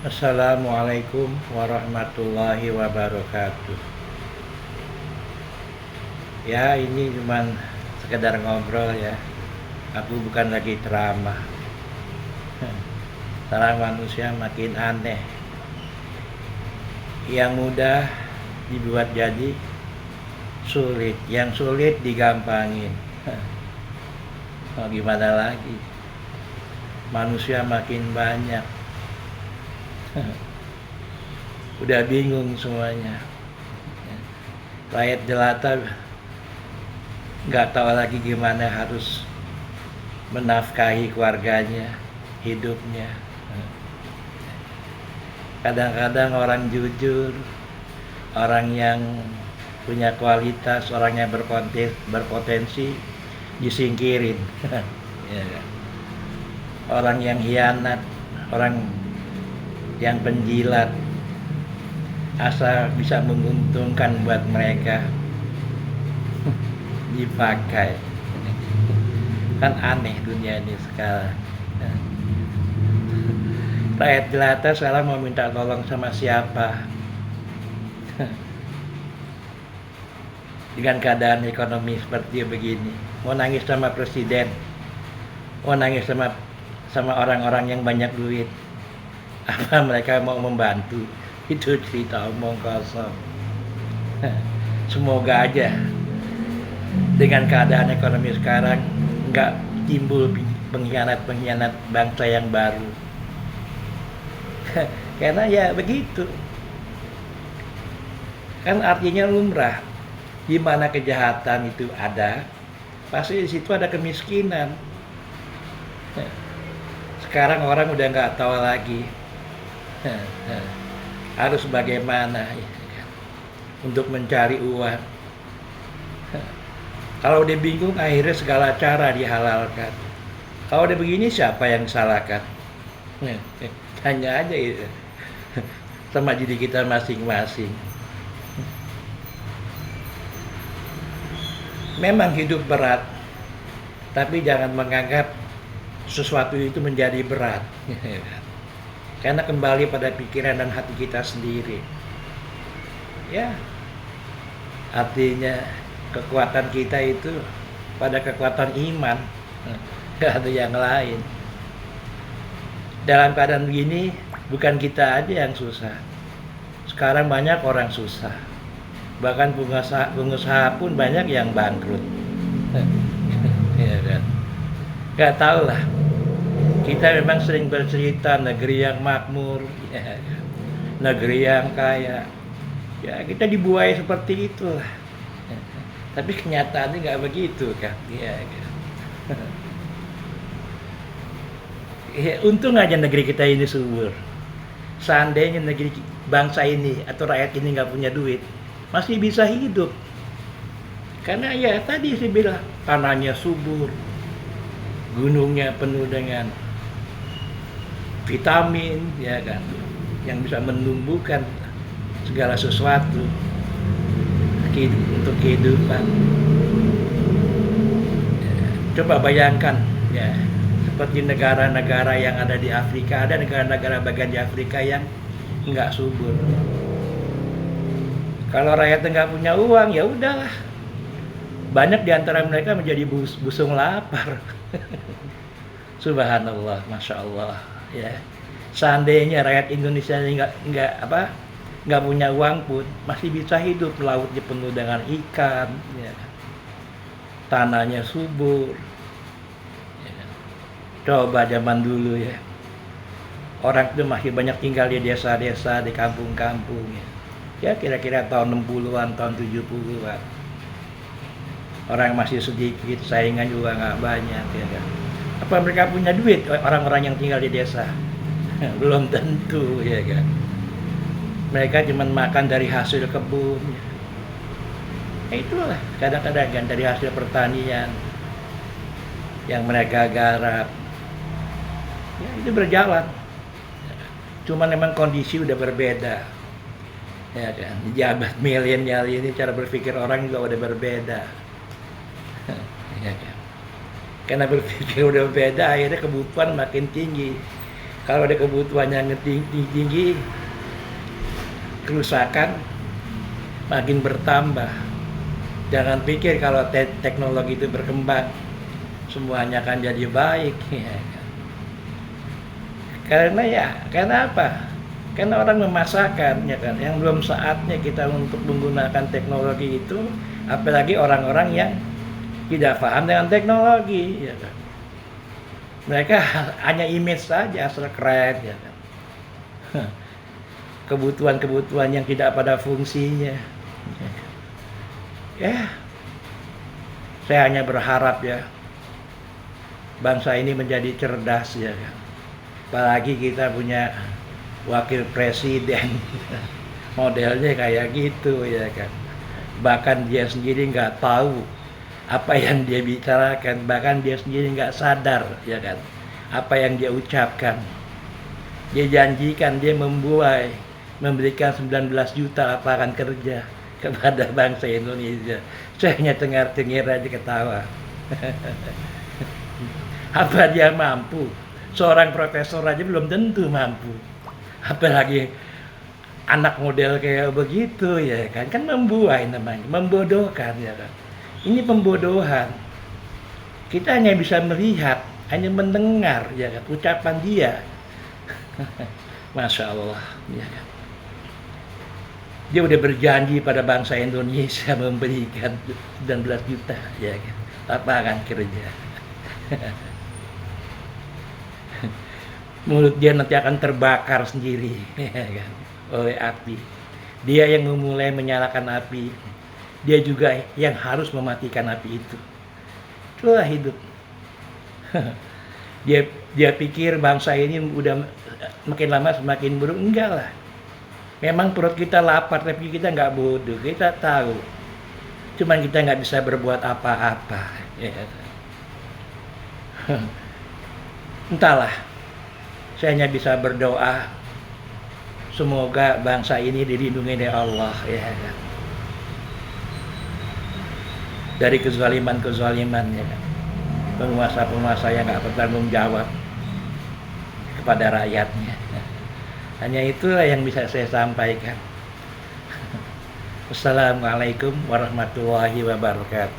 Assalamualaikum warahmatullahi wabarakatuh. Ya, ini cuman sekedar ngobrol ya. Aku bukan lagi ceramah. Sekarang manusia makin aneh. Yang mudah dibuat jadi sulit, yang sulit digampangin. Mau gimana lagi? Manusia makin banyak. Udah bingung semuanya. Rakyat jelata nggak tahu lagi gimana harus menafkahi keluarganya, hidupnya. Kadang-kadang orang jujur, orang yang punya kualitas, orang yang berpotensi disingkirin. Ya kan? Orang yang hianat, orang yang penjilat, asal bisa menguntungkan buat mereka dipakai. Kan aneh dunia ini sekarang. Rakyat jelata sekarang mau minta tolong sama siapa? Dengan keadaan ekonomi seperti begini, mau nangis sama presiden, mau nangis sama orang-orang yang banyak duit, apa mereka mau membantu? Itu cerita omong kosong. Semoga aja dengan keadaan ekonomi sekarang nggak timbul pengkhianat-pengkhianat bangsa yang baru. Karena ya begitu. Kan artinya lumrah. Di mana kejahatan itu ada, pasti di situ ada kemiskinan. Sekarang orang udah nggak tahu lagi harus bagaimana untuk mencari uang. Kalau udah bingung, akhirnya segala cara dihalalkan. Kalau udah begini, siapa yang disalahkan? Tanya aja itu sama diri kita masing-masing. Memang hidup berat, tapi jangan menganggap sesuatu itu menjadi berat. Karena kembali pada pikiran dan hati kita sendiri. Ya, artinya kekuatan kita itu pada kekuatan iman, gak ada yang lain. Dalam keadaan begini, bukan kita aja yang susah. Sekarang banyak orang susah. Bahkan pengusaha pun banyak yang bangkrut. Ya kan? Gak tahu lah. Kita memang sering bercerita negeri yang makmur, ya, negeri yang kaya. Ya kita dibuai seperti itulah. Tapi kenyataannya nggak begitu kan. Ya, kan? Ya, untung aja negeri kita ini subur. Seandainya negeri bangsa ini atau rakyat ini nggak punya duit, masih bisa hidup. Karena ya tadi saya bilang tanahnya subur, gunungnya penuh dengan vitamin, ya kan, yang bisa menumbuhkan segala sesuatu untuk kehidupan. Ya, coba bayangkan, ya, seperti negara-negara yang ada di Afrika, ada negara-negara bagian di Afrika yang nggak subur. Kalau rakyat nggak punya uang, ya udahlah. Banyak di antara mereka menjadi busung lapar. Subhanallah, masya Allah. Ya, seandainya rakyat Indonesia nggak punya uang pun masih bisa hidup, lautnya penuh dengan ikan, ya. Tanahnya subur. Ya. Coba zaman dulu ya, orang itu masih banyak tinggal di desa-desa, di kampung-kampung ya. Ya kira-kira tahun 60-an, tahun 70-an. Orang masih sedikit, saingan juga nggak banyak ya kan. Apa mereka punya duit orang-orang yang tinggal di desa? Belum tentu ya kan. Mereka cuma makan dari hasil kebun. Ya itulah kadang-kadang kan dari hasil pertanian yang mereka garap. Ya itu berjalan. Cuma memang kondisi udah berbeda. Ya kan, jabat milenial ini cara berpikir orang juga udah berbeda. Ya kan. Karena berpikir udah beda, akhirnya kebutuhan makin tinggi. Kalau ada kebutuhan yang tinggi, kerusakan makin bertambah. Jangan pikir kalau teknologi itu berkembang semuanya akan jadi baik. Ya. Karena apa? Karena orang memaksakan, ya kan. Yang belum saatnya kita untuk menggunakan teknologi itu, apalagi orang-orang yang tidak paham dengan teknologi, ya kan. Mereka hanya image saja, asal keren, ya kan. Kebutuhan-kebutuhan yang tidak pada fungsinya. Ya, saya hanya berharap ya, bangsa ini menjadi cerdas, ya kan. Apalagi kita punya wakil presiden modelnya kayak gitu, ya kan. Bahkan dia sendiri nggak tahu apa yang dia bicarakan, bahkan dia sendiri nggak sadar, ya kan, apa yang dia ucapkan. Dia janjikan dia memberikan 19 juta lapangan kerja kepada bangsa Indonesia. Saya hanya dengar-dengar aja ketawa. Apa dia mampu? Seorang profesor aja belum tentu mampu, apalagi anak model kayak begitu, ya kan. Kan membuai namanya, membodohkan, ya kan. Ini pembodohan. Kita hanya bisa melihat, hanya mendengar, ya kan, ucapan dia. Masya Allah, ya kan. Dia udah berjanji pada bangsa Indonesia memberikan 19 juta, ya kan, lapangan kerja. Mulut dia nanti akan terbakar sendiri, ya kan, oleh api. Dia yang memulai menyalakan api, dia juga yang harus mematikan api itu. Itulah hidup. Dia pikir bangsa ini udah makin lama semakin buruk. Enggak lah. Memang perut kita lapar, tapi kita nggak bodoh. Kita tahu. Cuman kita nggak bisa berbuat apa-apa. Ya. Entahlah. Saya hanya bisa berdoa. Semoga bangsa ini dilindungi oleh Allah. Ya. Dari kezaliman-kezaliman, ya. Penguasa-penguasa yang nggak bertanggung jawab kepada rakyatnya. Hanya itulah yang bisa saya sampaikan. Wassalamualaikum warahmatullahi wabarakatuh.